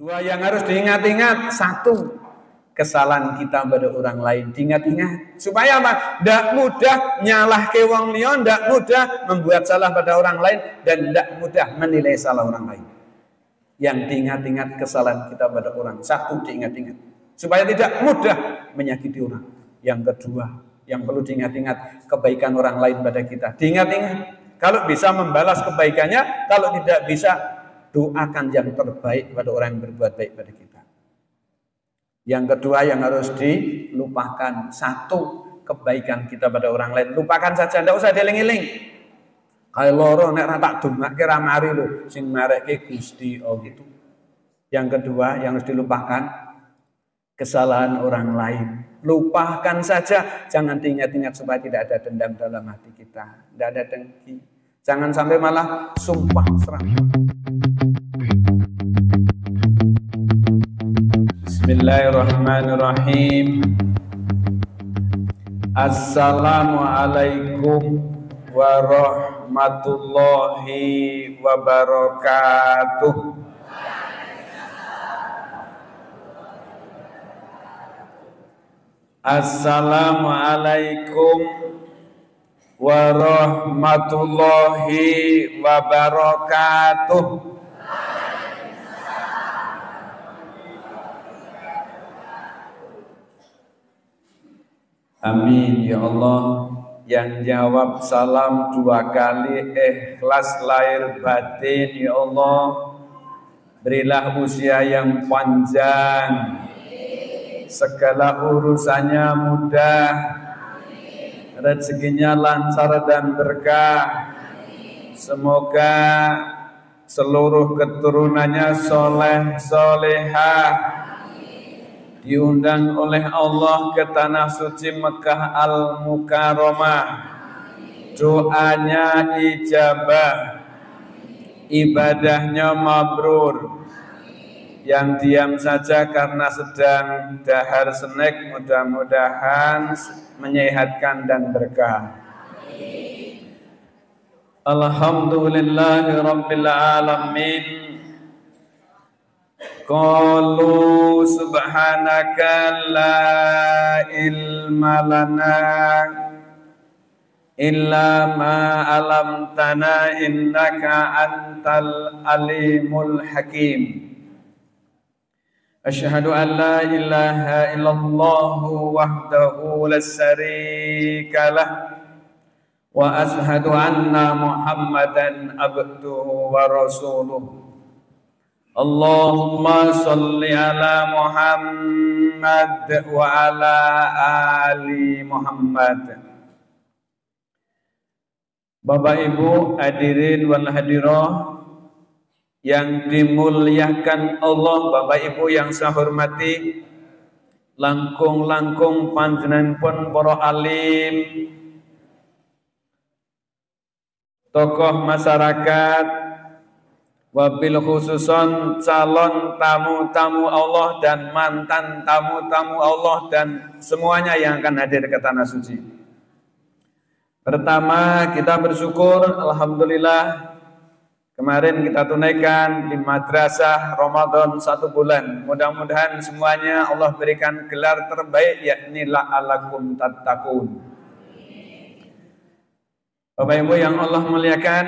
Dua yang harus diingat-ingat. Satu, kesalahan kita pada orang lain diingat-ingat. Supaya apa? Tidak mudah nyalah ke wong liya, tidak mudah membuat salah pada orang lain, dan tidak mudah menilai salah orang lain. Yang diingat-ingat kesalahan kita pada orang. Satu, diingat-ingat. Supaya tidak mudah menyakiti orang. Yang kedua, yang perlu diingat-ingat, kebaikan orang lain pada kita. Diingat-ingat. Kalau bisa membalas kebaikannya, kalau tidak bisa, doakan yang terbaik pada orang yang berbuat baik pada kita. Yang kedua yang harus dilupakan, satu, kebaikan kita pada orang lain. Lupakan saja, tidak usah dieling-eling. Kayak loro nek ra tak dongake ra mari lho, sing marekke Gusti Allah gitu. Yang kedua yang harus dilupakan, kesalahan orang lain. Lupakan saja, jangan diingat-ingat supaya tidak ada dendam dalam hati kita, tidak ada dengki. Jangan sampai malah sumpah serapah. Bismillahirrahmanirrahim. Assalamualaikum warahmatullahi wabarakatuh. Assalamualaikum warahmatullahi wabarakatuh. Amin ya Allah. Yang jawab salam 2 kali ikhlas lahir batin ya Allah. Berilah usia yang panjang, segala urusannya mudah, rezekinya lancar dan berkah. Semoga seluruh keturunannya soleh solehah, diundang oleh Allah ke tanah suci Mekah Al-Mukarramah. Doanya ijabah, ibadahnya mabrur. Yang diam saja karena sedang dahar snack, mudah-mudahan menyehatkan dan berkah. Alhamdulillahirabbil alamin. Qalu subhanaka la ilma lana illa ma 'allamtana innaka antal alimul hakim. Asyhadu an la ilaha illallah wahdahu la syarika lah wa asyhadu anna Muhammadan abduhu wa rasuluh. Allahumma sholli ala Muhammad wa ala ali Muhammad. Bapak Ibu hadirin wal hadirah yang dimuliakan Allah, Bapak Ibu yang saya hormati, langkung-langkung panjenenganipun para alim, tokoh masyarakat, wabil khususon calon tamu-tamu Allah dan mantan tamu-tamu Allah dan semuanya yang akan hadir ke tanah suci. Pertama, kita bersyukur, alhamdulillah, kemarin kita tunaikan di madrasah Ramadan 1 bulan. Mudah-mudahan semuanya Allah berikan gelar terbaik, yakni la'alakum tattaqun. Bapak Ibu yang Allah muliakan,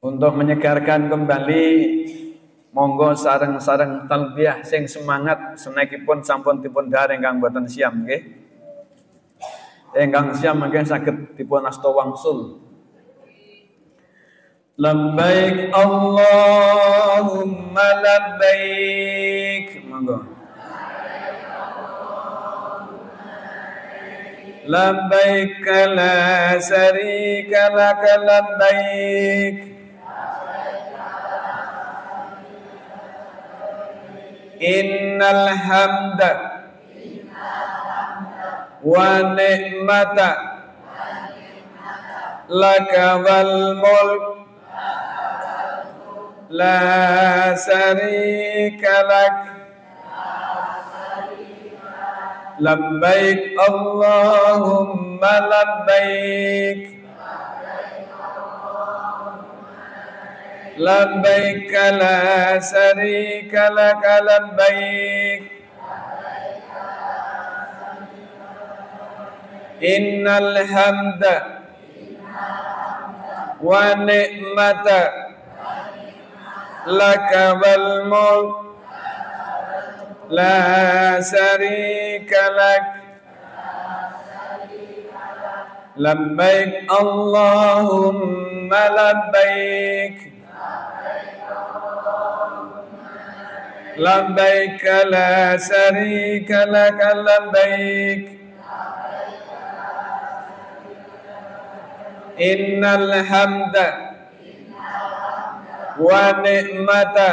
untuk menyegarkan kembali, monggo sareng-sareng talbiyah sing semangat senekipun sampun dipun dahar ingkang boten siam nggih. Ingkang siam mangke saged dipun asta wangsul. Labbaik Allahumma labbaik. Monggo. Labbaik la syarika lak labbaik. Innal hamda wa ni'mata laka wal mulk la syarika lak. Labbaik Allahumma labbaik. labbaik la syarika lak labbaik innal hamda wa ni'mata laka wal mulk la syarika lak labbaik Allahumma labbaik labbaik la syarika lak labbaik innal hamda wa ni'mata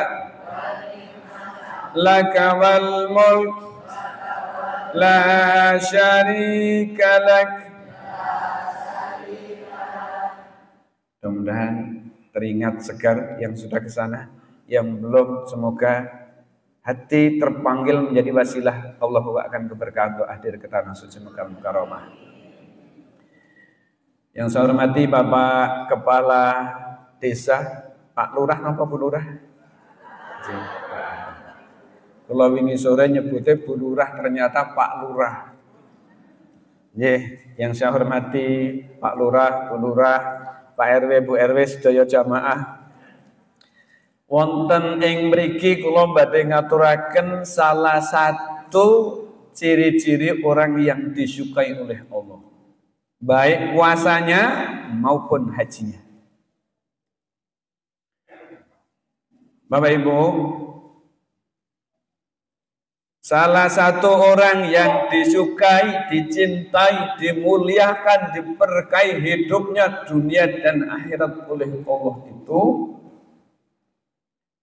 laka wal mulk la syarika lak. Mudah-mudahan teringat segar yang sudah ke sana, yang belum semoga hati terpanggil menjadi wasilah Allah akan keberkahan untuk hadir ke tanah suci Mekah Mukarramah. Yang saya hormati Bapak Kepala Desa, Pak Lurah napa Bu Lurah? Kalau wingi sore nyebutnya Bu Lurah ternyata Pak Lurah. Yang saya hormati Pak Lurah, Bu Lurah, Pak RW, Bu RW, sedaya jamaah. Wonten ing mriki kula badhe ngaturaken salah satu ciri-ciri orang yang disukai oleh Allah, baik puasanya maupun hajinya. Bapak Ibu, salah satu orang yang disukai, dicintai, dimuliakan, diberkahi hidupnya dunia dan akhirat oleh Allah itu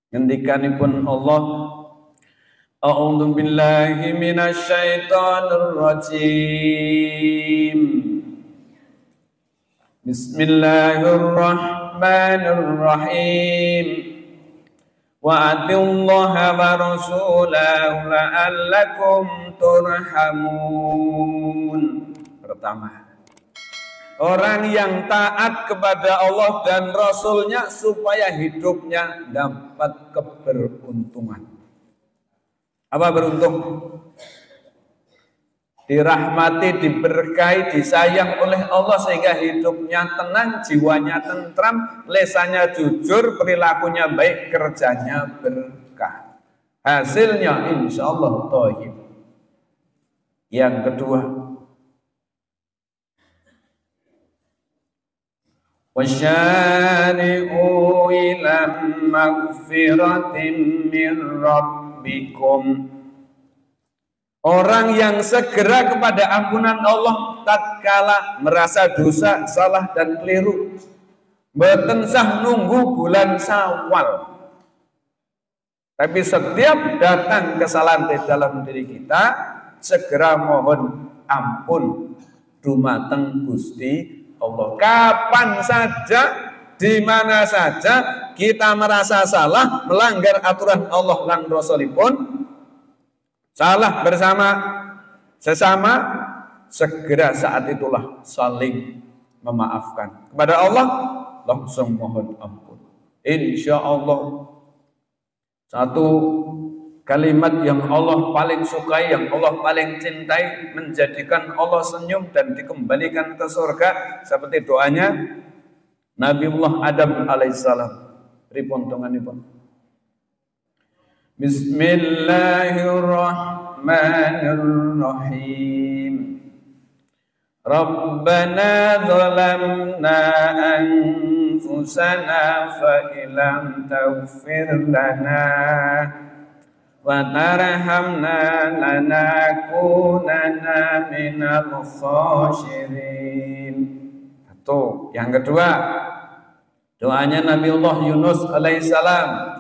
ngendikanipun Allah, a'udzu billahi minasyaitonir rajim. Bismillahirrahmanirrahim. Wa atiullaha wa rasulahu la'allakum turhamun. Pertama, orang yang taat kepada Allah dan Rasulnya supaya hidupnya dapat keberuntungan. Apa beruntung? Dirahmati, diberkahi, disayang oleh Allah sehingga hidupnya tenang, jiwanya tentram, lesannya jujur, perilakunya baik, kerjanya berkah. Hasilnya insya Allah thayyib. Yang kedua, wasyari'u ila magfiratin min rabbikum. Orang yang segera kepada ampunan Allah tatkala merasa dosa, salah dan keliru. Mboten sah nunggu bulan Syawal. Tapi setiap datang kesalahan di dalam diri kita, segera mohon ampun dumateng Gusti Allah. Kapan saja, di mana saja kita merasa salah, melanggar aturan Allah lan Rasulipun, salah bersama sesama, segera saat itulah saling memaafkan. Kepada Allah langsung mohon ampun. Insya Allah satu kalimat yang Allah paling sukai, yang Allah paling cintai, menjadikan Allah senyum dan dikembalikan ke surga, seperti doanya Nabiullah Adam alaihissalam. Pripun tonganipun? Bismillahirrahmanirrahim. Rabbana zalamna anfusana fa illam taghfir lana wa tarhamna lanakunanna minal khasirin. Satu. Yang kedua, doanya Nabiullah Yunus alaihissalam.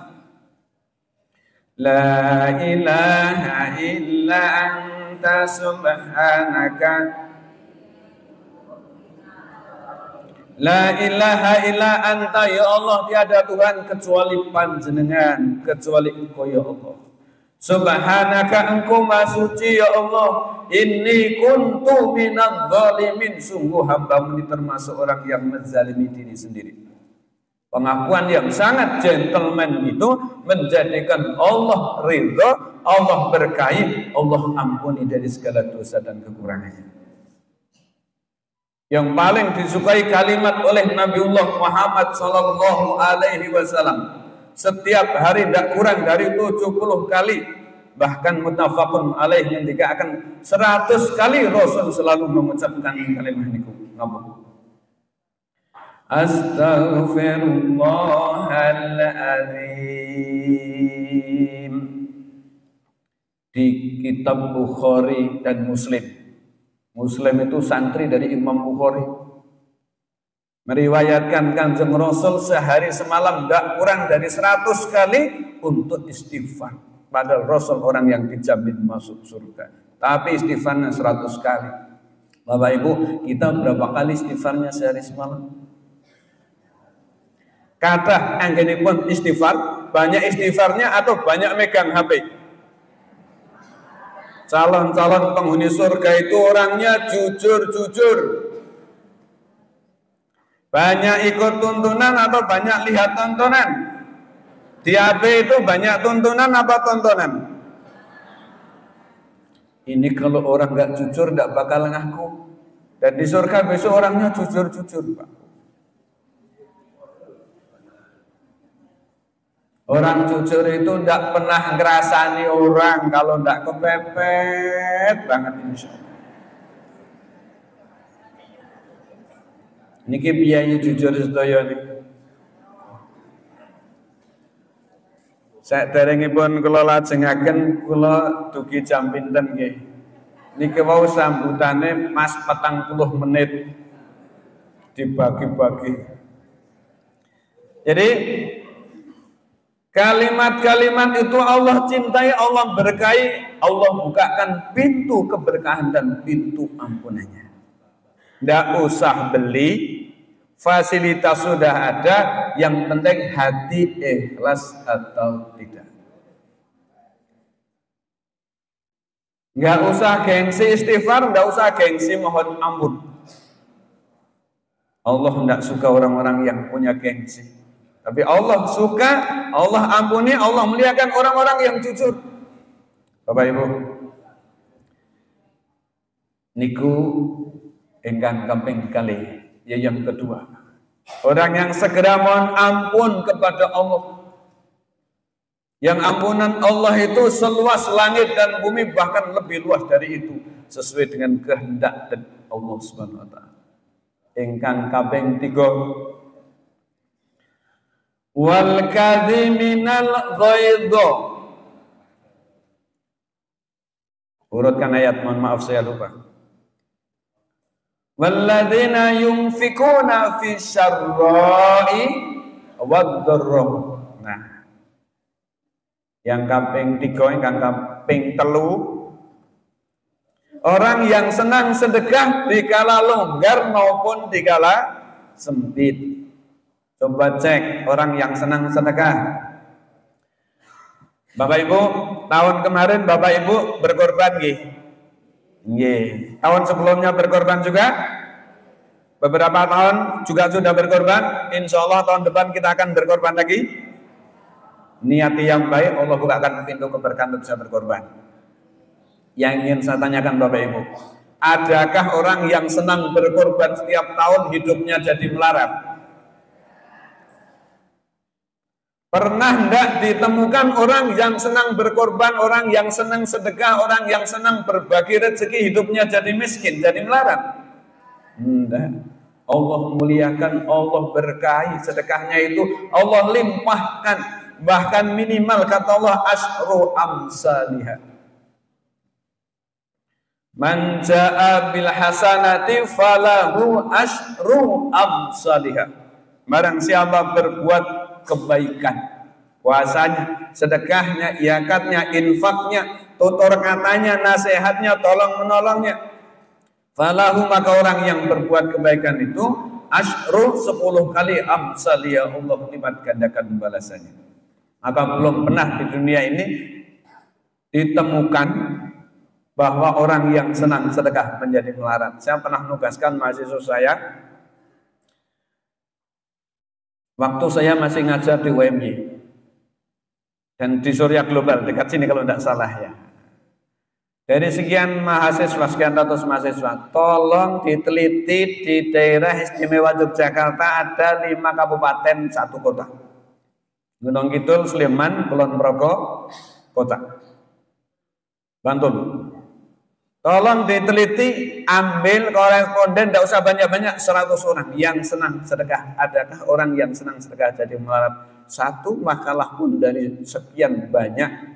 La ilaha illa anta subhanaka. La ilaha illa anta, ya Allah, tiada Tuhan kecuali panjenengan, kecuali Engkau ya Allah. Subhanaka, Engkau maha suci ya Allah. Inni kuntu minadh dhalimin, sungguh hamba-Mu ini termasuk orang yang menzalimi diri sendiri. Pengakuan yang sangat gentleman itu menjadikan Allah ridho, Allah berkahi, Allah ampuni dari segala dosa dan kekurangannya. Yang paling disukai kalimat oleh Nabiullah Muhammad sallallahu alaihi wasallam. Setiap hari tidak kurang dari 70 kali. Bahkan muttafaqun alaih ketika akan 100 kali Rasul selalu mengucapkan kalimat ini. Ngapa? Astaghfirullahaladzim. Di kitab Bukhari dan Muslim. Muslim itu santri dari Imam Bukhari. Meriwayatkan Kanjeng Rasul sehari semalam tidak kurang dari 100 kali untuk istighfar. Padahal Rasul orang yang dijamin masuk surga. Tapi istighfarnya 100 kali. Bapak Ibu, kita berapa kali istighfarnya sehari semalam? Kata anggenipun istighfar, banyak istighfarnya atau banyak megang HP? Calon-calon penghuni surga itu orangnya jujur-jujur. Banyak ikut tuntunan atau banyak lihat tontonan? Di HP itu banyak tuntunan apa tontonan? Ini kalau orang nggak jujur nggak bakal ngaku. Dan di surga besok orangnya jujur-jujur, Pak. Orang jujur itu tidak pernah ngerasani orang kalau tidak kepepet banget insya Allah. Niki biaya jujur sedaya niki. Saderengipun kula lajengaken kula dugi jam pinten nggih. Niki wau sambutane Mas 40 menit dibagi-bagi. Jadi kalimat-kalimat itu Allah cintai, Allah berkahi, Allah bukakan pintu keberkahan dan pintu ampunannya. Tidak usah beli, fasilitas sudah ada, yang penting hati ikhlas atau tidak. Nggak usah gengsi istighfar, nggak usah gengsi mohon ampun. Allah tidak suka orang-orang yang punya gengsi. Tapi Allah suka, Allah ampuni, Allah muliakan orang-orang yang jujur. Bapak Ibu, niku ingkang kaping kali, ya yang kedua. Orang yang segera mohon ampun kepada Allah. Yang ampunan Allah itu seluas langit dan bumi, bahkan lebih luas dari itu, sesuai dengan kehendak dan Allah Subhanahu wa taala. Ingkang kaping 3, wal kadhiminal ghaidha. Urutkan ayat, mohon maaf saya lupa. Walladzina yunfikuna fi syarra'i wad-dharra. Nah, yang kaping 3, yang kaping 3, orang yang senang sedekah dikala longgar maupun dikala sempit. Coba cek orang yang senang sedekah. Bapak Ibu, tahun kemarin Bapak Ibu berkorban nggih? Nggih. Tahun sebelumnya berkorban juga? Beberapa tahun juga sudah berkorban. Insya Allah tahun depan kita akan berkorban lagi. Niati yang baik, Allah bukakan pintu keberkahan untuk bisa berkorban. Yang ingin saya tanyakan Bapak Ibu, adakah orang yang senang berkorban setiap tahun hidupnya jadi melarat? Pernah tidak ditemukan orang yang senang berkorban, orang yang senang sedekah, orang yang senang berbagi rezeki, hidupnya jadi miskin, jadi melarat? Tidak. Allah muliakan, Allah berkahi, sedekahnya itu Allah limpahkan, bahkan minimal kata Allah asyru amsalihah. Man jaa bil hasanati falahu asyru amsalihah. Barang siapa berbuat kebaikan, puasanya, sedekahnya, iakatnya, infaknya, tutur katanya, nasihatnya, tolong menolongnya, falahu, maka orang yang berbuat kebaikan itu asyru 10 kali amsaliyah, Allah lipat gandakan balasannya. Maka belum pernah di dunia ini ditemukan bahwa orang yang senang sedekah menjadi melarat. Saya pernah menugaskan mahasiswa saya Waktu saya masih ngajar di UMY dan di Surya Global dekat sini kalau tidak salah ya. Dari sekian mahasiswa, sekian ratus mahasiswa, tolong diteliti di daerah istimewa Yogyakarta ada 5 kabupaten 1 kota. Gunung Kidul, Sleman, Kulon Progo, Kota Bantul. Tolong diteliti, ambil koresponden, tidak usah banyak-banyak, 100 orang yang senang sedekah. Adakah orang yang senang sedekah jadi melarat? 1 makalah pun dari sekian banyak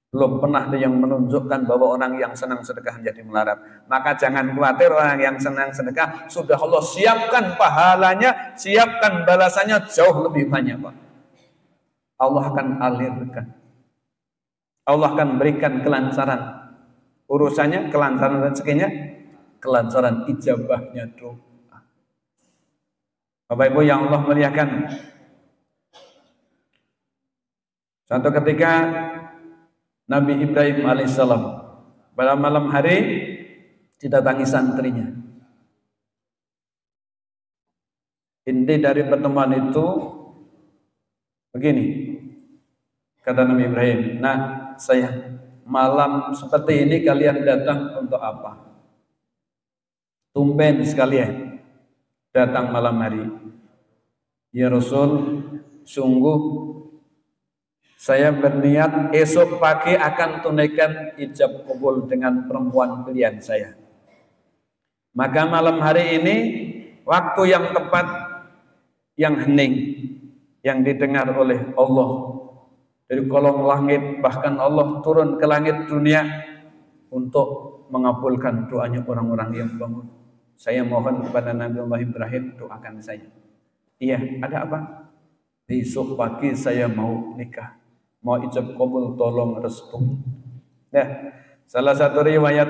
belum pernah ada yang menunjukkan bahwa orang yang senang sedekah jadi melarat. Maka jangan khawatir, orang yang senang sedekah sudah Allah siapkan pahalanya, siapkan balasannya jauh lebih banyak, Pak. Allah akan alirkan. Allah akan berikan kelancaran urusannya, kelancaran rezekinya, kelancaran ijabahnya doa. Bapak Ibu yang Allah muliakan, suatu ketika Nabi Ibrahim alaihissalam pada malam hari didatangi santrinya. Inti dari pertemuan itu begini, kata Nabi Ibrahim, nah saya malam seperti ini kalian datang untuk apa? Tumben sekalian datang malam hari. Ya Rasul, sungguh saya berniat esok pagi akan tunaikan ijab kabul dengan perempuan pilihan saya. Maka malam hari ini waktu yang tepat, yang hening, yang didengar oleh Allah dari kolong langit, bahkan Allah turun ke langit dunia untuk mengabulkan doanya orang-orang yang bangun. Saya mohon kepada Nabi Allah Ibrahim, doakan saya. Iya, ada apa? Besok pagi saya mau nikah, mau ijab kabul, tolong restui. Nah, salah satu riwayat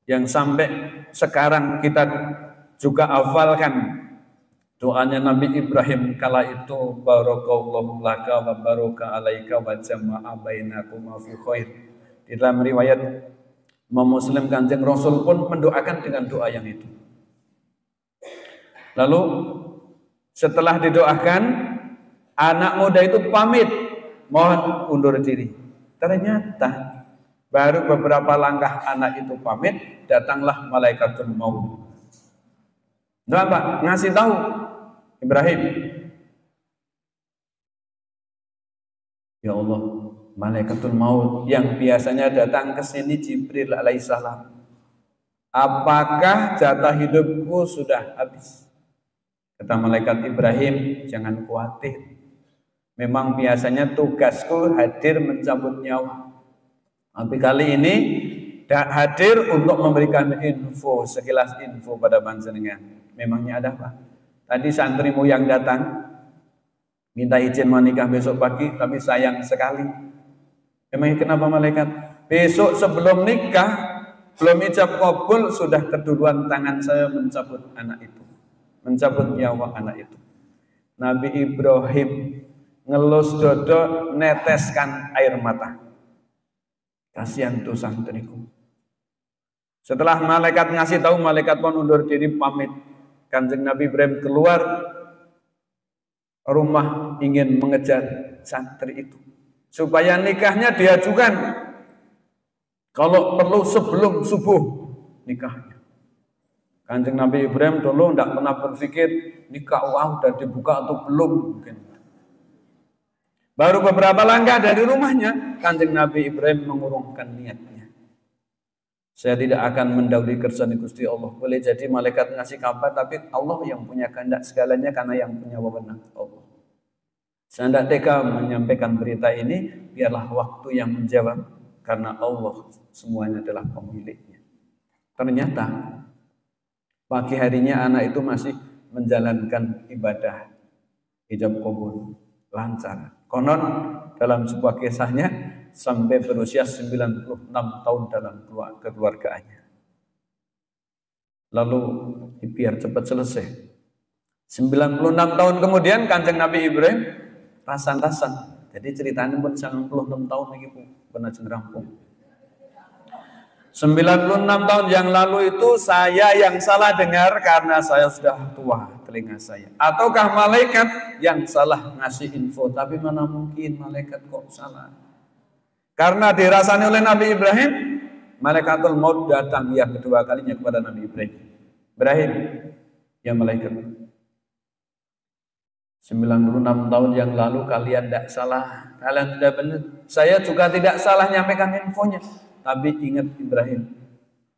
yang sampai sekarang kita juga hafalkan doanya Nabi Ibrahim kala itu, barakallahu laka wa baraka alaika wa jama'a bainakuma fi khair. Di dalam riwayat Muslim, Kanjeng Rasul pun mendoakan dengan doa yang itu. Lalu setelah didoakan, anak muda itu pamit, mohon undur diri. Ternyata baru beberapa langkah anak itu pamit, datanglah malaikatul maut. Apa? Ngasih tahu Ibrahim, ya Allah, malaikatul maut yang biasanya datang ke sini Jibril alaihissalam, apakah jatah hidupku sudah habis? Kata malaikat Ibrahim, jangan khawatir. Memang biasanya tugasku hadir mencabut nyawa, tapi kali ini hadir untuk memberikan info, sekilas info pada panjenengan. Memangnya ada apa? Tadi santrimu yang datang minta izin mau nikah besok pagi, tapi sayang sekali. Memangnya kenapa malaikat? Besok sebelum nikah, belum ijab kabul, sudah keduluan tangan saya mencabut anak itu, mencabut nyawa anak itu. Nabi Ibrahim ngelus dodo, neteskan air mata. Kasihan tuh santriku. Setelah malaikat ngasih tahu, malaikat pun undur diri pamit. Kanjeng Nabi Ibrahim keluar rumah ingin mengejar santri itu supaya nikahnya diajukan, kalau perlu sebelum subuh nikahnya. Kanjeng Nabi Ibrahim dulu tidak pernah berpikir nikah sudah dibuka atau belum. Mungkin baru beberapa langkah dari rumahnya, Kanjeng Nabi Ibrahim mengurungkan niatnya. Saya tidak akan mendahului kersane Gusti Allah. Boleh jadi malaikat ngasih kabar, tapi Allah yang punya kehendak segalanya, karena yang punya wewenang Allah. Saya tidak tega menyampaikan berita ini, biarlah waktu yang menjawab, karena Allah semuanya adalah pemiliknya. Ternyata pagi harinya anak itu masih menjalankan ibadah ijab kabul lancar. Konon dalam sebuah kisahnya sampai berusia 96 tahun dalam kekeluargaannya. Lalu biar cepat selesai. 96 tahun kemudian Kanjeng Nabi Ibrahim rasan-rasan. Jadi ceritanya pun 96 tahun lagi pernah rampung. 96 tahun yang lalu itu saya yang salah dengar karena saya sudah tua. telinga saya. Ataukah malaikat yang salah ngasih info? Tapi mana mungkin malaikat kok salah? Karena dirasani oleh Nabi Ibrahim, malaikatul maut datang yang kedua kalinya kepada Nabi Ibrahim. Ibrahim, ya malaikat, 96 tahun yang lalu kalian tidak salah, kalian tidak benar. Saya juga tidak salah nyampaikan infonya. Tapi ingat Ibrahim,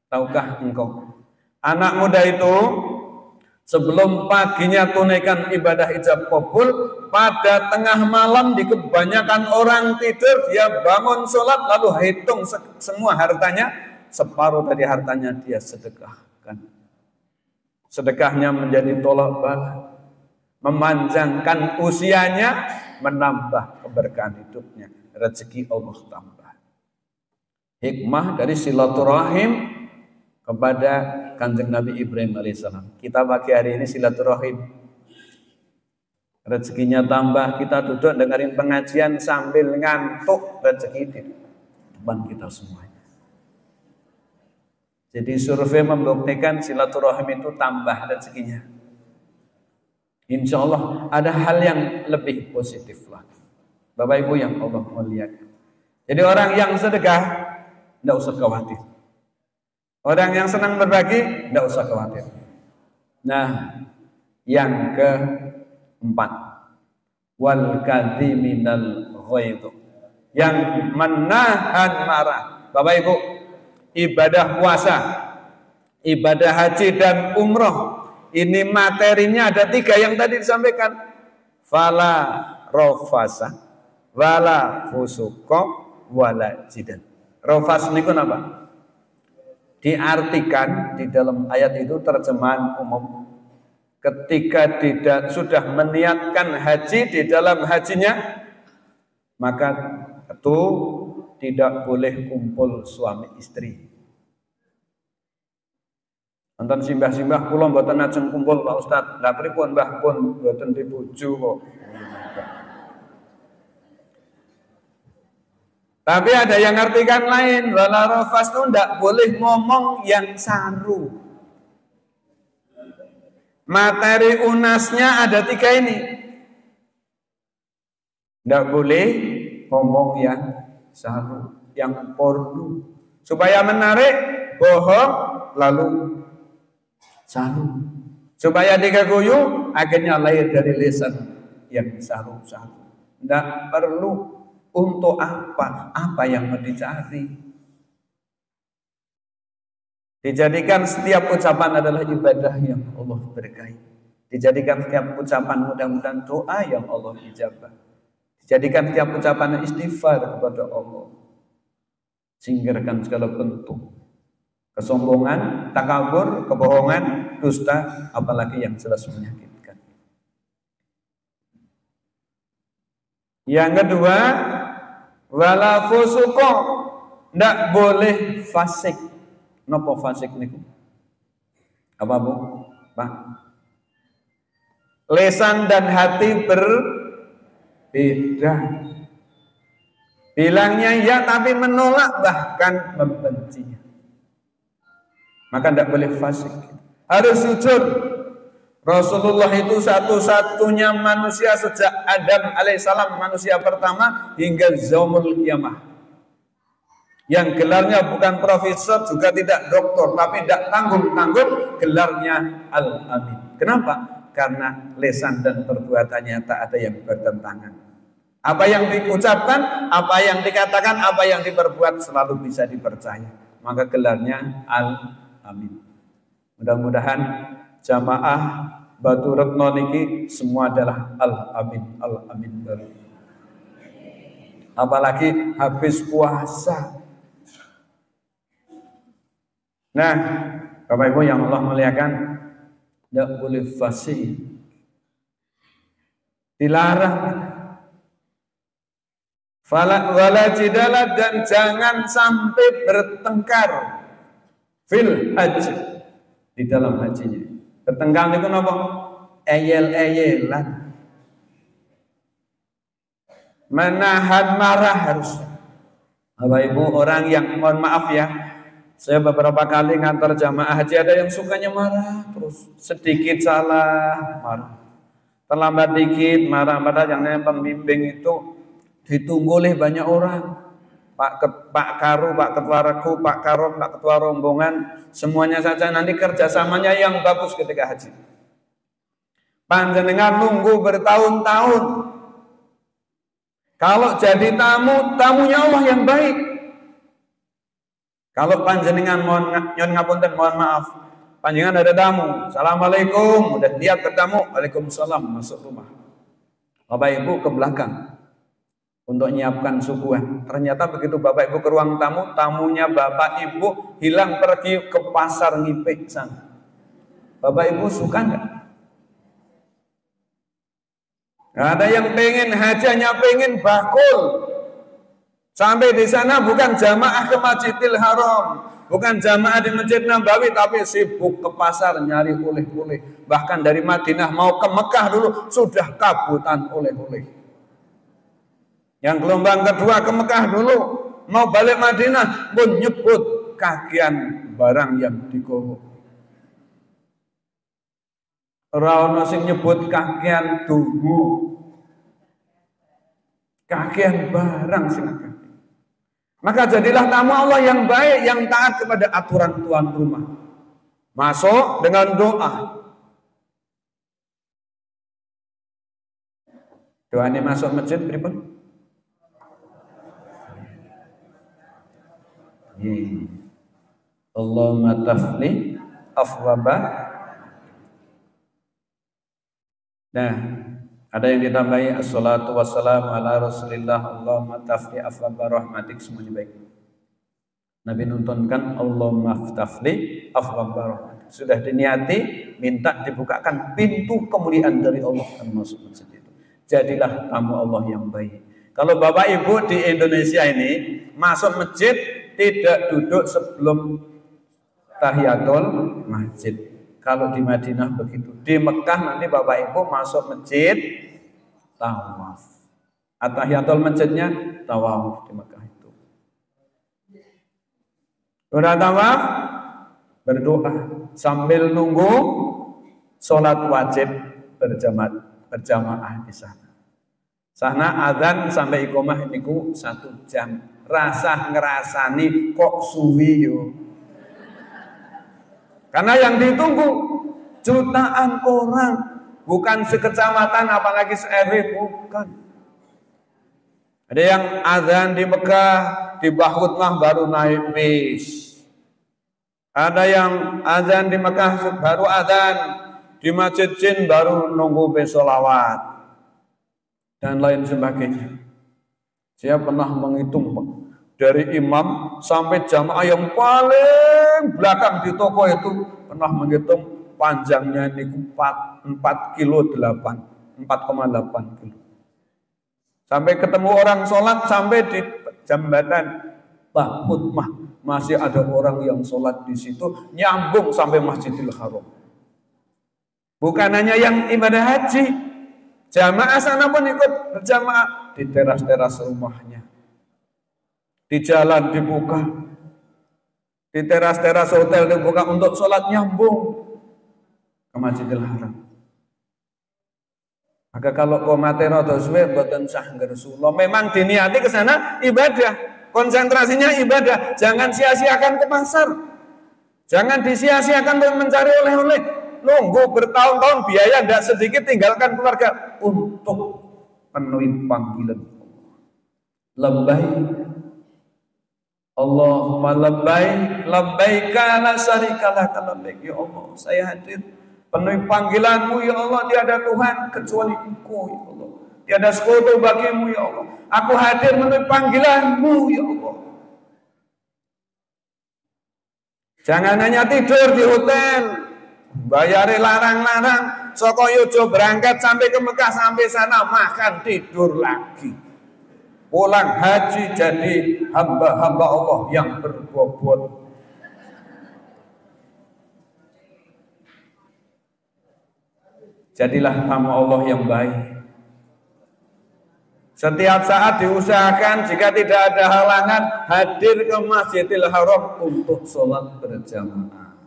tahukah engkau, anak muda itu sebelum paginya tunaikan ibadah ijab kabul, pada tengah malam di kebanyakan orang tidur, dia bangun sholat lalu hitung semua hartanya, separuh dari hartanya dia sedekahkan. Sedekahnya menjadi tolak bala, memanjangkan usianya, menambah keberkahan hidupnya, rezeki Allah tambah. Hikmah dari silaturahim kepada Kanjeng Nabi Ibrahim alaihissalam. Kita pagi hari ini silaturahim, rezekinya tambah. Kita duduk dengerin pengajian sambil ngantuk, rezeki di depan kita semua. Jadi survei membuktikan silaturahim itu tambah rezekinya. Insya Allah ada hal yang lebih positif lagi, Bapak Ibu yang Allah muliakan. Jadi orang yang sedekah tidak usah khawatir. Orang yang senang berbagi tidak usah khawatir. Nah, yang keempat, wal kadhiminal ghaidh, yang menahan marah. Bapak Ibu, ibadah puasa, ibadah haji dan umroh, ini materinya ada 3 yang tadi disampaikan. Fala rofasa, wala fusuqa, wala jidal. Rofas niku apa? Diartikan di dalam ayat itu terjemahan umum. Ketika sudah meniatkan haji, di dalam hajinya, maka itu tidak boleh kumpul suami istri. Nonton simbah-simbah kula mboten ajeng kumpul Pak Ustaz. Lah pripun Mbah pun mboten dibojo kok. Tapi ada yang artikan lain, wala rafas itu tidak boleh ngomong yang saru. Materi unasnya ada 3 ini. Tidak boleh ngomong yang saru, yang porno. Supaya menarik, bohong, lalu saru. Supaya dikeguyu, akhirnya lahir dari lisan yang saru-saru. Tidak perlu. Untuk apa? Apa yang mau dicari? Dijadikan setiap ucapan adalah ibadah yang Allah berkahi. Dijadikan setiap ucapan mudah-mudahan doa yang Allah ijabah. Dijadikan setiap ucapan istighfar kepada Allah. Singkirkan segala bentuk kesombongan, takabur, kebohongan, dusta, apalagi yang jelas menyakitkan. Yang kedua, wala fusuqa, ndak boleh fasik. Napa fasik niku? Apa Bu? Pak. Lesan dan hati berbeda. Bilangnya ya tapi menolak bahkan membencinya. Maka ndak boleh fasik. Harus jujur. Rasulullah itu satu-satunya manusia sejak Adam alaihissalam, manusia pertama, hingga zaumul kiamah, yang gelarnya bukan profesor juga tidak doktor, tapi tidak tanggung-tanggung, gelarnya Al-Amin. Kenapa? Karena lesan dan perbuatannya tak ada yang bertentangan. Apa yang diucapkan, apa yang dikatakan, apa yang diperbuat selalu bisa dipercaya. Maka gelarnya Al-Amin. Mudah-mudahan jamaah Batu Retno niki semua adalah Al-Amin, Al-Amin. Apalagi habis puasa. Nah, Bapak Ibu yang Allah muliakan, tidak boleh fasih. Dilarang. Wala jidala, dan jangan sampai bertengkar fil haji, di dalam hajinya. Bertengkar itu apa? Eyel-eyelan. Menahan marah harus. Bapak Ibu, orang yang mohon maaf ya, Saya beberapa kali ngantar jamaah haji, ada yang sukanya marah, terus sedikit salah, marah. Terlambat dikit, marah. Padahal yang namanya pembimbing itu ditunggu oleh banyak orang. Pak Karu, Pak Ketua Regu, Pak Karom, Pak Ketua Rombongan, semuanya saja nanti kerjasamanya yang bagus ketika haji. Panjenengan nunggu bertahun-tahun. Kalau jadi tamu, tamunya Allah yang baik. Kalau panjenengan mohon ngapunten, mohon maaf, panjenengan ada tamu, assalamualaikum, udah lihat ke tamu, waalaikumsalam, masuk rumah. Bapak Ibu ke belakang untuk menyiapkan suguhan. Ternyata begitu Bapak Ibu ke ruang tamu, tamunya Bapak Ibu hilang pergi ke pasar ngipik sana. Bapak Ibu suka nggak? Ada yang pengen haji, hanya pengen bakul. Sampai di sana bukan jamaah ke Masjidil Haram, bukan jamaah di Masjid Nabawi, tapi sibuk ke pasar nyari oleh-oleh. Bahkan dari Madinah mau ke Mekah dulu sudah kabutan oleh-oleh. Yang gelombang kedua ke Mekah dulu, mau balik Madinah pun nyebut kagian barang yang digowo. Ora ono sing nyebut kagian dungu. Kagian barang sing akeh. Maka jadilah tamu Allah yang baik, yang taat kepada aturan tuan rumah. Masuk dengan doa. Doa ini masuk masjid pripun? Allahumma tafli afwaba. Nah, ada yang ditambahi assalatu wassalamu ala rasulillah Allahumma tafli afwaba rahmatik, semuanya baik. Nabi nuntunkan Allahumma tafli afwaba rahmatik. Sudah diniati, minta dibukakan pintu kemuliaan dari Allah dan masuk masjid itu. Jadilah tamu Allah yang baik. Kalau Bapak Ibu di Indonesia ini masuk masjid tidak duduk sebelum tahiyatul masjid. Kalau di Madinah begitu. Di Mekah nanti Bapak Ibu masuk masjid tawaf. At-tahiyatul masjidnya tawaf di Mekah itu. Sudah tawaf, berdoa sambil nunggu sholat wajib berjamaah di sana. Sana azan sampai iqomah niku 1 jam. Rasa ngerasani kok suwi yo. Karena yang ditunggu jutaan orang, bukan sekecamatan apalagi se-RW, bukan. Ada yang azan di Mekah, di Bahutmah baru naik bis. Ada yang azan di Mekah baru azan, di Masjid Jin baru nunggu besolawat dan lain sebagainya. Saya pernah menghitung, Pak, dari imam sampai jamaah yang paling belakang di toko itu pernah menghitung panjangnya ini 4,8 kilo. Sampai ketemu orang sholat, sampai di jembatan Bahutmah masih ada orang yang sholat di situ, nyambung sampai Masjidil Haram. Bukan hanya yang ibadah haji, jamaah sana pun ikut berjamaah di teras-teras rumahnya. Di jalan dibuka, di teras-teras hotel dibuka untuk sholat nyambung ke Masjidil Haram. Maka kalau komatero atau suwe boten sah ngersulullah, memang diniati ke sana ibadah, konsentrasinya ibadah. Jangan sia-siakan ke pasar, jangan disia-siakan mencari oleh-oleh. Nunggu bertahun-tahun biaya tidak sedikit, tinggalkan keluarga untuk penuhi panggilan labbaik Allahumma labbaika la syarika laka labbaik. Ya Allah, saya hadir penuhi panggilanmu ya Allah, tiada Tuhan kecuali Engkau ya Allah, tiada sekutu bagimu ya Allah. Aku hadir menuhi panggilanmu ya Allah. Jangan hanya tidur di hotel, bayari larang-larang, soko yojo berangkat sampai ke Mekah, sampai sana makan tidur lagi. Pulang haji jadi hamba-hamba Allah yang berbobot. Jadilah tamu Allah yang baik. Setiap saat diusahakan jika tidak ada halangan hadir ke Masjidil Haram untuk sholat berjamaah.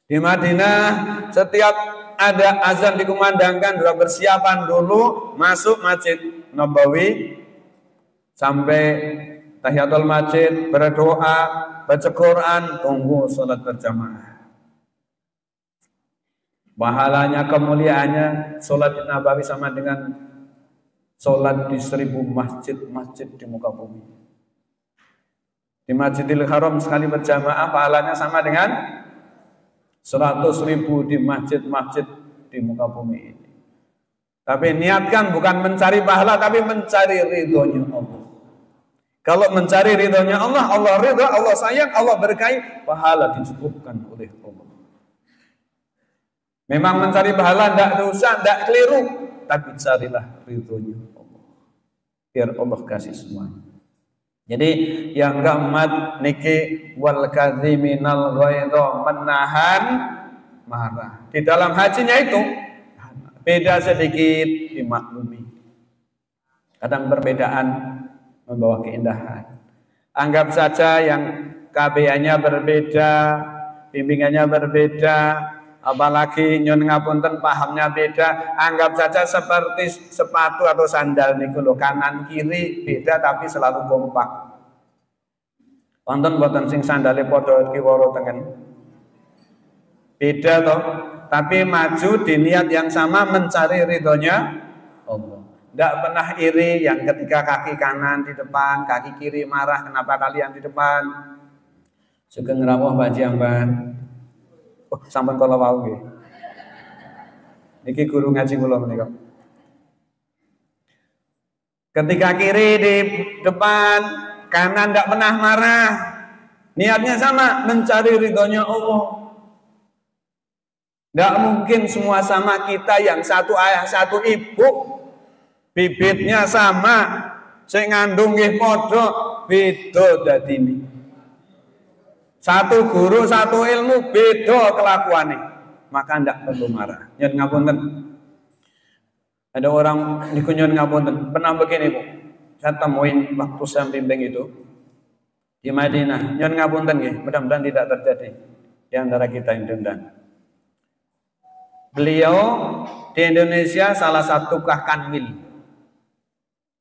Di Madinah setiap ada azan dikumandangkan sudah persiapan dulu masuk Masjid Nabawi sampai tahiyatul masjid, berdoa, baca Quran, tunggu sholat berjamaah. Pahalanya, kemuliaannya sholat di Nabawi sama dengan sholat di 1000 masjid-masjid di muka bumi. Di Masjidil Haram sekali berjamaah pahalanya sama dengan 100.000 di masjid-masjid di muka bumi ini. Tapi niatkan bukan mencari pahala, tapi mencari ridhonya Allah. Kalau mencari ridhonya Allah, Allah ridho, Allah sayang, Allah berkahi, pahala dicukupkan oleh Allah. Memang mencari pahala tidak dosa, tidak keliru, tapi carilah ridhonya Allah. Biar Allah kasih semuanya. Jadi yang keempat niki wal kadhiminal ghaidha, menahan marah. Di dalam hajinya itu beda sedikit dimaklumi. Kadang perbedaan membawa keindahan. Anggap saja yang KBA-nya berbeda, bimbingannya berbeda, apalagi nyun ngapunten pahamnya beda. Anggap saja seperti sepatu atau sandal niku lho, kanan kiri beda tapi selalu kompak. Wonten boten sing sandale padha kiwara tengen. Beda toh, tapi maju di niat yang sama mencari ridhonya Allah. Tidak pernah iri yang ketika kaki kanan di depan, kaki kiri marah kenapa kalian di depan. Sugeng rawuh Pak Jamban. Oh, sampun kala wau nggih. Niki guru ngaji kula menika. Ketika kiri di depan, kanan tidak pernah marah. Niatnya sama, mencari ridhonya Allah. Tidak mungkin semua sama kita yang satu ayah satu ibu, bibitnya sama, sing ngandung nggih padha, beda dadine. Satu guru, satu ilmu, beda kelakuannya. Maka tidak perlu marah. Nyun ngapunten. Ada orang di nyun ngapunten. Pernah begini Bu. Saya temuin waktu saya bimbing itu. Di Madinah. Nyun ngapunten ya. Mudah-mudahan tidak terjadi. Di antara kita yang dendam. Beliau di Indonesia salah satu Kanwil.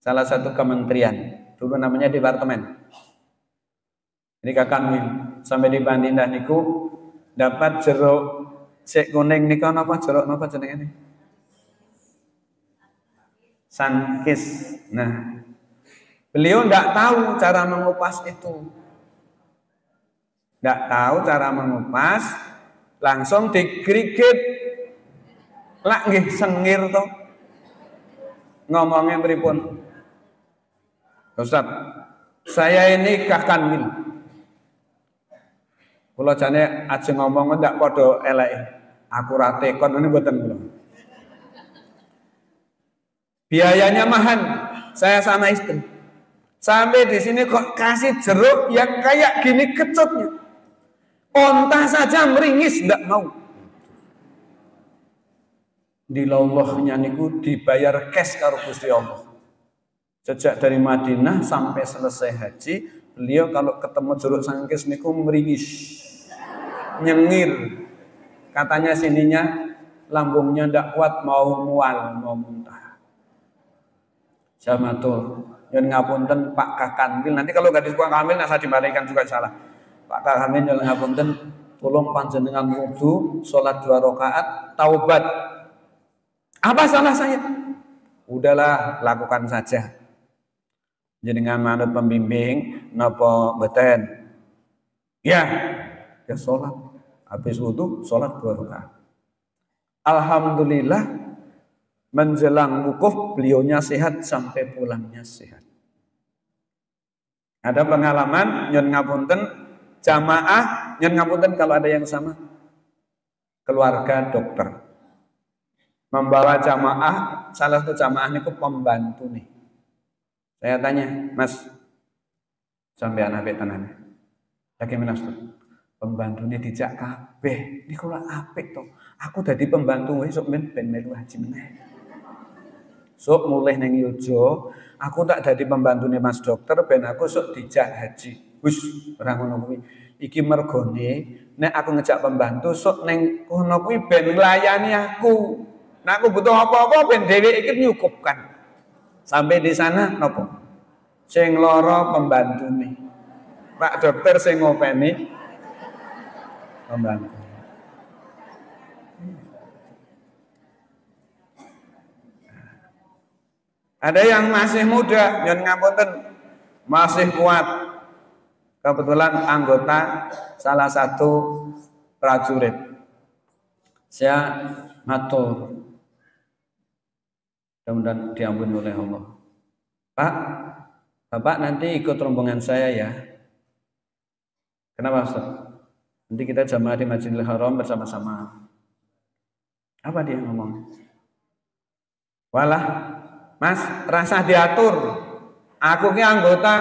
Salah satu kementerian. Dulu namanya departemen. Ini Kanwil. Sampai di Madinah niku dapat jeruk sik kuning niku napa jeruk napa jenenge? Sankis. Nah, beliau tidak tahu cara mengupas itu. Tidak tahu cara mengupas, langsung digrigit. Lak nggih sengir to. Ngomongnya pripun? Ustaz, saya ini Kanwil. Kula jane ajeng ngomong ndak padha eleke. Aku ra tekon ini mboten kula. Biayanya mahal. Saya sama istri. Sampai di sini kok kasih jeruk yang kayak gini kecutnya. Onta saja meringis ndak mau. Dilallahnya niku dibayar cash karo Gusti Allah. Sejak dari Madinah sampai selesai haji, beliau kalau ketemu jeruk sangkis niku meringis. Nyengir, katanya sininya lambungnya ndak kuat, mau mual, mau muntah. Saya matur, yang ngapunten Pak Kanwil. Nanti kalau nggak disebut Kanwil, saya dibalikan juga salah. Pak Kanwil yang ngapunten, tolong panjenengan wudu, sholat 2 rakaat, taubat. Apa salah saya? Udahlah, lakukan saja. Jenengan manut pembimbing, napa beten? Ya sholat. Habis wudu, sholat 2 rakaat. Alhamdulillah, menjelang wukuf, beliaunya sehat sampai pulangnya sehat. Ada pengalaman, nyun ngapunten, jamaah, nyun ngapunten kalau ada yang sama. Keluarga dokter. Membawa jamaah, salah satu jamaah niku pembantu nih. Saya tanya, Mas, sampai anak tenan. Bagaimana Ustaz? Pembantunya dijak kabeh. Niku lak apik to. Aku dadi pembantu esuk ben melu haji meneh. Sok mulih ning Yojo, aku tak dadi pembantune Mas Dokter ben aku sok dijak haji. Wis ora ngono kuwi. Iki mergone nek aku ngejak pembantu sok ning kono kuwi ben nglayani aku. Nek aku butuh apa-apa ben dhewe iki nyukupkan. Sampai di sana nopo? Sing lara pembantune. Pak Dokter sing ngopeni pembantu. Ada yang masih muda, nyun ngapunten, masih kuat. Kebetulan anggota salah satu prajurit. Saya matur. Mudah-mudahan diampuni oleh Allah. Pak, Bapak nanti ikut rombongan saya ya. Kenapa Ustaz? Nanti kita jamaah di Masjidil Haram bersama-sama. Apa dia ngomong? Walah, Mas, rasa diatur. Aku ki anggota.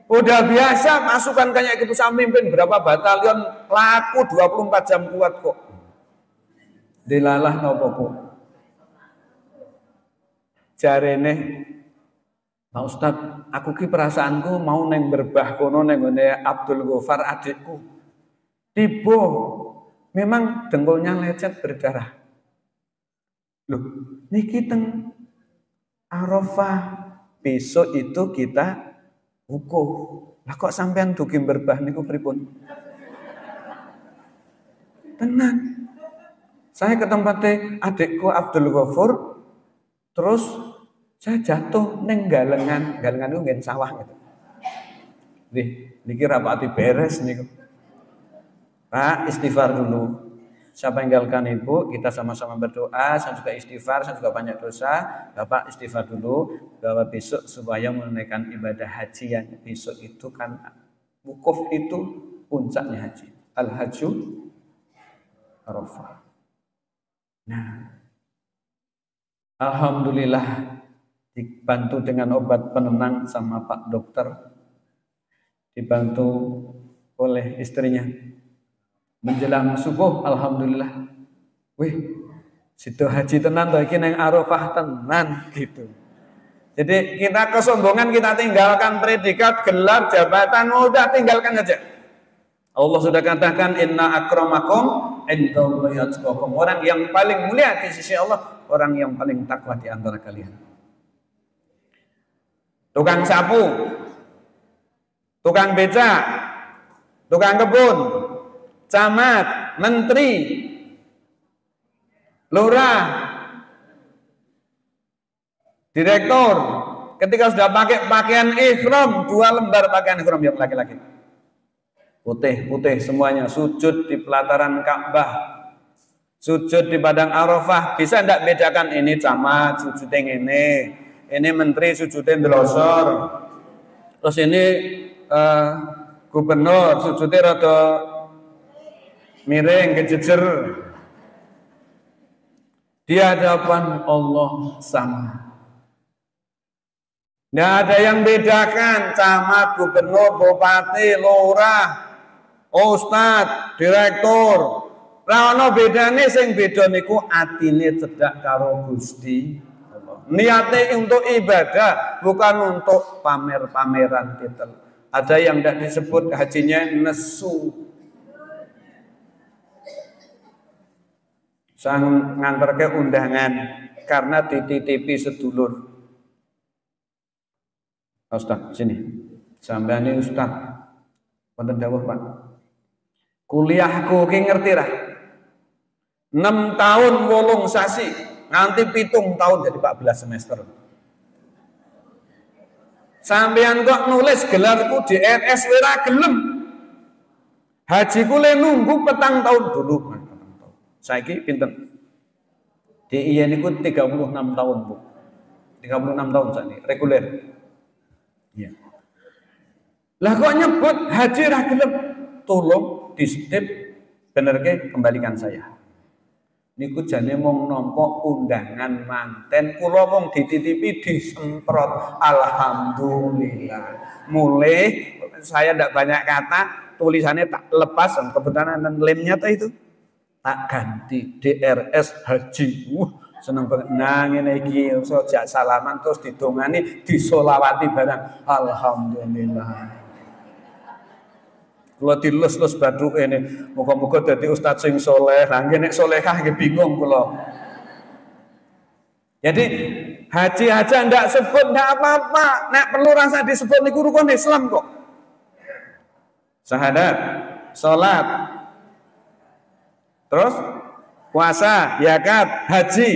Udah biasa masukan kayak gitu saya mimpin berapa batalion laku 24 jam kuat kok. Dilalah nopo kok. Jarene Pak Ustad, aku ki perasaanku mau neng berbah kono neng ngene Abdul Ghaffar adikku. Tiba memang dengkulnya lecet berdarah. Loh, niki teng Arafah besok itu kita wukuf. Lah kok sampean dugi berbah niku pripun? Tenan. Saya ke tempatnya adikku Abdul Ghaffar, terus saya jatuh neng galengan itu ngen sawah gitu. Niki rapati beres niku. Pak, istighfar dulu. Saya panggilkan ibu, kita sama-sama berdoa, saya juga istighfar, saya juga banyak dosa. Bapak istighfar dulu, bahwa besok supaya menunaikan ibadah haji yang besok itu kan wukuf itu puncaknya haji. Al-Hajju Arafah. Nah, alhamdulillah dibantu dengan obat penenang sama Pak Dokter, dibantu oleh istrinya. Menjelang subuh, alhamdulillah, wih, situ haji tenan tuh, iki nang Arafah tenan gitu. Jadi kita kesombongan kita tinggalkan, predikat, gelar, jabatan, udah tinggalkan aja. Allah sudah katakan inna akramakum indallahi atqakum. Orang yang paling mulia di sisi Allah, orang yang paling takwa di antara kalian. Tukang sapu, tukang beca, tukang kebun, camat, menteri, lurah, direktur, ketika sudah pakai pakaian ihram, 2 lembar pakaian ihram yang laki-laki. Putih-putih semuanya, sujud di pelataran Ka'bah, sujud di padang Arafah. Bisa enggak bedakan ini camat sujudnya ini menteri sujudnya ndelosor, terus ini gubernur sujudnya rada miring kejejer. Di hadapan Allah sama. Nggak ada yang bedakan camat, gubernur, bupati, lurah, ustad, direktur. Ra ono bedane, sing beda niku atine cedhak karo Gusti Allah. Niate untuk ibadah, bukan untuk pamer-pameran titel. Ada yang tidak disebut hajinya nesu. Sang nganter ke undangan karena dititipi sedulur. Ustaz, sini. Sampeyan Ustaz. Wonten dawuh, Pak. Kuliahku ki ngerti ra? 6 tahun 8 sasi, nganti 7 tahun jadi 14 semester. Sampeyan kok nulis gelarku di RS ora gelem. Hajiku le nunggu 4 tahun dulu. Saiki pinten? DIY niku 36 tahun, Bu. 36 tahun sakniki reguler. Iya. Lah kok nyebut haji ra gelem? Tolong di step benerke kembalikan saya. Niku jane mung nampa undangan manten, kula mung dititipi disemprot. Alhamdulillah. Mulai saya ndak banyak kata, tulisannya tak lepas, kebetulan lemnya tuh itu. tak ganti DRS haji. Seneng banget nang ngene iki iso jak salaman terus didongani disolawati barang. Alhamdulillah. Kula dilus-lus bathuke ini, muga-muga dadi ustaz sing saleh. Lah nek salehah nggih bingung kula. Jadi haji aja ndak sebut ndak apa-apa. Nek perlu rasa disebut niku rukun Islam kok. Syahadat, salat, terus puasa, zakat, haji.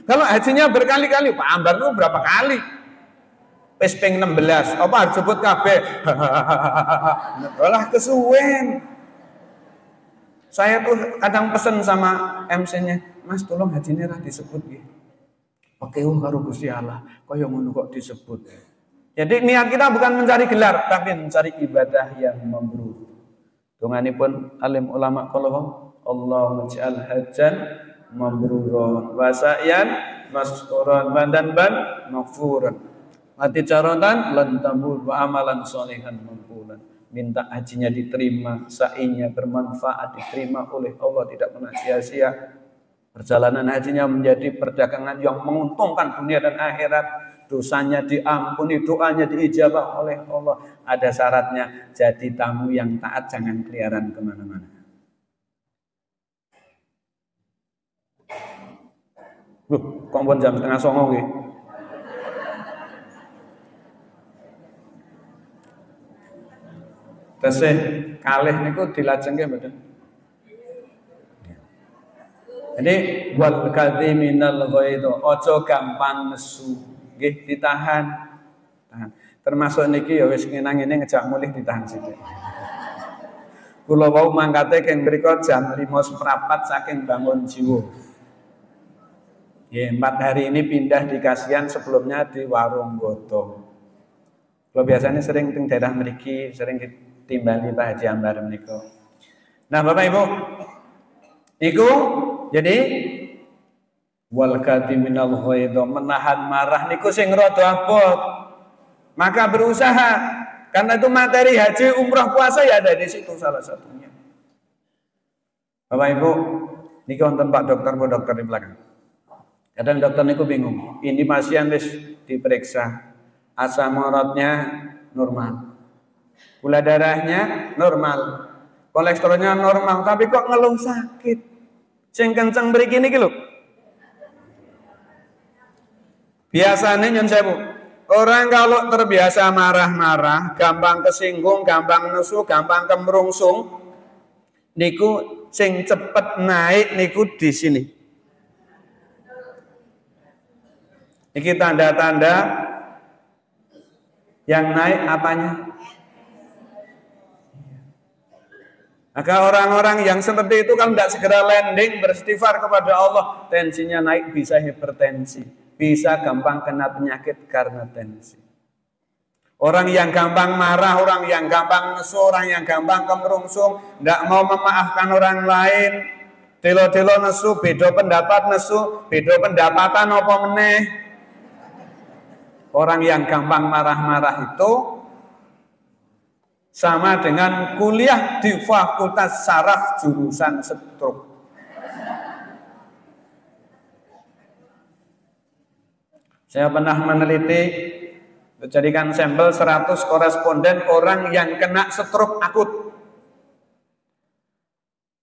Kalau hajinya berkali-kali, Pak Ambar itu berapa kali? Wis ping 16. Apa harus sebut kabeh? Lah kesuwen. Saya tuh kadang pesen sama MC-nya, Mas tolong hajinya ra disebut nggih. Oke, karo Gusti Allah. Kaya ngono kok disebut. Jadi niat kita bukan mencari gelar, tapi mencari ibadah yang mabrur. Donganipun alim ulama kalau Allah ij'al hajjan mabruran wa sa'yan maskuran dan maghfuran. Mati caratan lan tambur wa amalan sholihan mampulan. Minta hajinya diterima, sa'inya bermanfaat diterima oleh Allah, tidak pernah sia-sia. Perjalanan hajinya menjadi perdagangan yang menguntungkan dunia dan akhirat. Dosanya diampuni, doanya diijabah oleh Allah. Ada syaratnya, jadi tamu yang taat, jangan keliaran kemana-mana. Kok pun jam 8:30 nggih. Tesih kalih niku dilajengke mboten. Jadi wal kadhiminal ghaidha, aja gampang nesu. Nggih ditahan. Tahan. Termasuk niki ya wis ngene-ngene ngejak mulih ditahan sithik. Kula wau mangkate keng mriku jam 5:15 saking bangun jiwa. Ya, 4 hari ini pindah di Kasihan, sebelumnya di Warung Goto. Kula biasanya sering teng daerah mriki, sering ditimbali Pak Haji Ambar menika. Nah, Bapak Ibu, iku jadi wal kadhiminal ghaidha, menahan marah niku sing rada abot. Maka berusaha, karena itu materi haji, umrah, puasa ya ada di situ salah satunya. Bapak Ibu, niki wonten Pak dokter, Bu dokter di belakang. Kadang dokter niku bingung. Ini pasien wis diperiksa, asam uratnya normal, gula darahnya normal, kolesterolnya normal, tapi kok ngeluh sakit. Sing kenceng mriki niki lho. Biasanya nyun sewu, orang kalau terbiasa marah-marah, gampang kesinggung, gampang nesu, gampang kemrungsung, niku sing cepet naik niku di sini. Niki tanda-tanda yang naik apanya? Maka orang-orang yang seperti itu kalau tidak segera landing beristighfar kepada Allah, tensinya naik, bisa hipertensi, bisa gampang kena penyakit karena tensi. Orang yang gampang marah, orang yang gampang nesu, orang yang gampang kemerungsung, tidak mau memaafkan orang lain, delo-delo nesu, beda pendapat nesu, beda pendapatan apa meneh. Orang yang gampang marah-marah itu sama dengan kuliah di Fakultas Saraf jurusan stroke. Saya pernah meneliti, menjadikan sampel 100 koresponden orang yang kena stroke akut.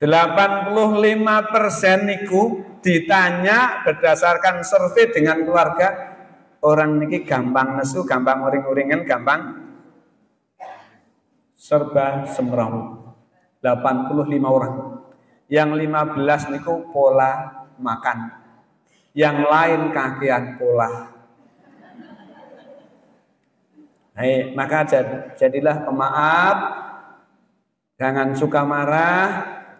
85% niku ditanya berdasarkan survei dengan keluarga, orang niki gampang nesu, gampang uring-uringan, gampang serba semrawut. 85 orang. Yang 15 niku pola makan. Yang lain kakean pola. Hai, maka jadilah pemaaf, jangan suka marah,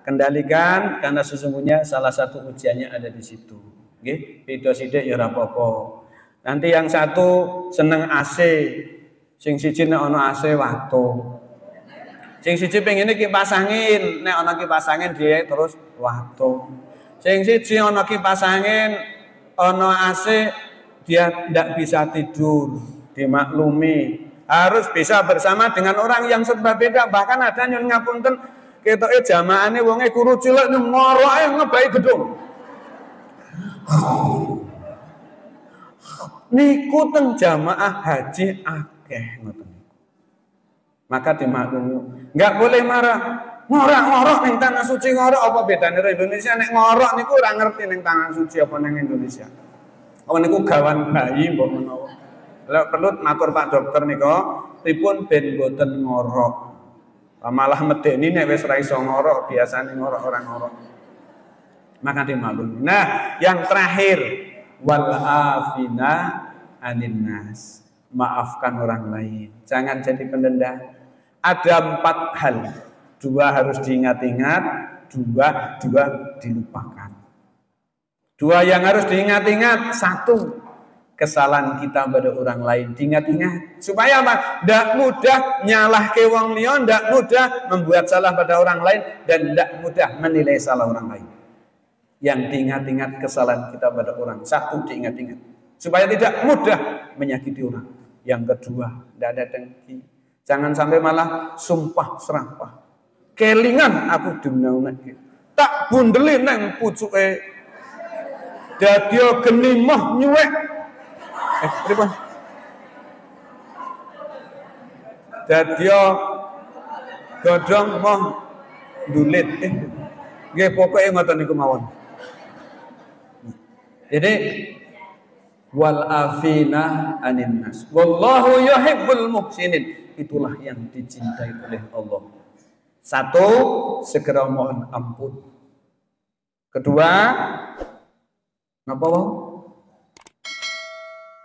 kendalikan, karena sesungguhnya salah satu ujiannya ada di situ. Nggih, beda sithik ya ora apa-apa. Nanti yang satu seneng AC, sing siji nek ana AC watuk. Sing siji pengine kipas angin, nek ana kipas angin dia terus watuk. Sing siji ana kipas angin, ana AC, dia tidak bisa tidur, dimaklumi. Harus bisa bersama dengan orang yang serba beda. Bahkan ada nyun ngapunten, ketoke jamaane wonge kuru cilik ngoroke ngebai gedung. Niku teng jamaah haji akeh ngoten. Maka dimaklumi, enggak boleh marah. Ngorok-ngorok ning tanah suci ngorok apa bedane karo Indonesia? Nek ngorok niku ora ngerti ning tanah suci apa ning Indonesia. Apa niku gawan bayi mbok menawa. Lah perlu matur Pak Dokter nika, pripun ben boten ngorok. Malah medeni nek wis ora iso ngorok, biasane ngorok orang ngorok. Maka dimaklumi. Nah, yang terakhir wal afina anin nas. Maafkan orang lain. Jangan jadi pendendam. Ada 4 hal. 2 harus diingat-ingat, 2 dilupakan. 2 yang harus diingat-ingat, 1 kesalahan kita pada orang lain diingat-ingat supaya apa? Ndak mudah nyalah ke wong liya, ndak mudah membuat salah pada orang lain dan ndak mudah menilai salah orang lain. Yang diingat-ingat kesalahan kita pada orang, 1 diingat-ingat supaya tidak mudah menyakiti orang. Yang kedua, ndak ada dengki. Jangan sampai malah sumpah serapah. Kelingan aku dimenangke. Tak bundeli nang pucuke. Dadya geni moh nyuwek. Pripun? Dadya godhong moh ndulit. Nggih pokoke ngoten niku mawon. Jadi wal afina anin nas. Wallahu yuhibbul muhsinin. Itulah yang dicintai oleh Allah. 1, segera mohon ampun. Kedua, napa?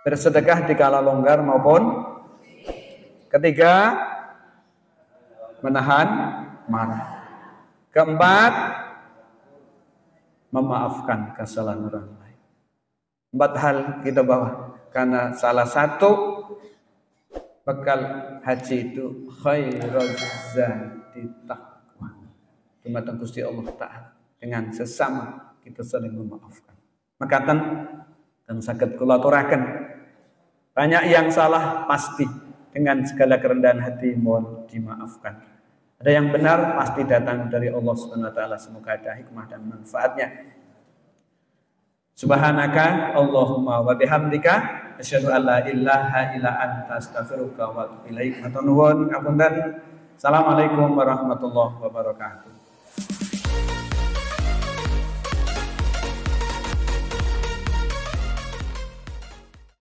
Bersedekah dikala longgar maupun. Ketiga, menahan marah. Keempat, memaafkan kesalahan orang lain. 4 hal kita bawa karena salah satu bekal haji itu khairul zadi taqwa. Dumateng Gusti Allah Ta'ala. Dengan sesama kita saling memaafkan. Maka dan saged kula aturaken. Banyak yang salah pasti dengan segala kerendahan hati mohon dimaafkan. Ada yang benar pasti datang dari Allah Subhanahu wa taala. Semoga ada hikmah dan manfaatnya. Subhanaka Allahumma wa bihamdika asyhadu an la ilaha illa anta astaghfiruka wa atubu ilaik. Matur nuwun ngapunten. Assalamualaikum warahmatullahi wabarakatuh.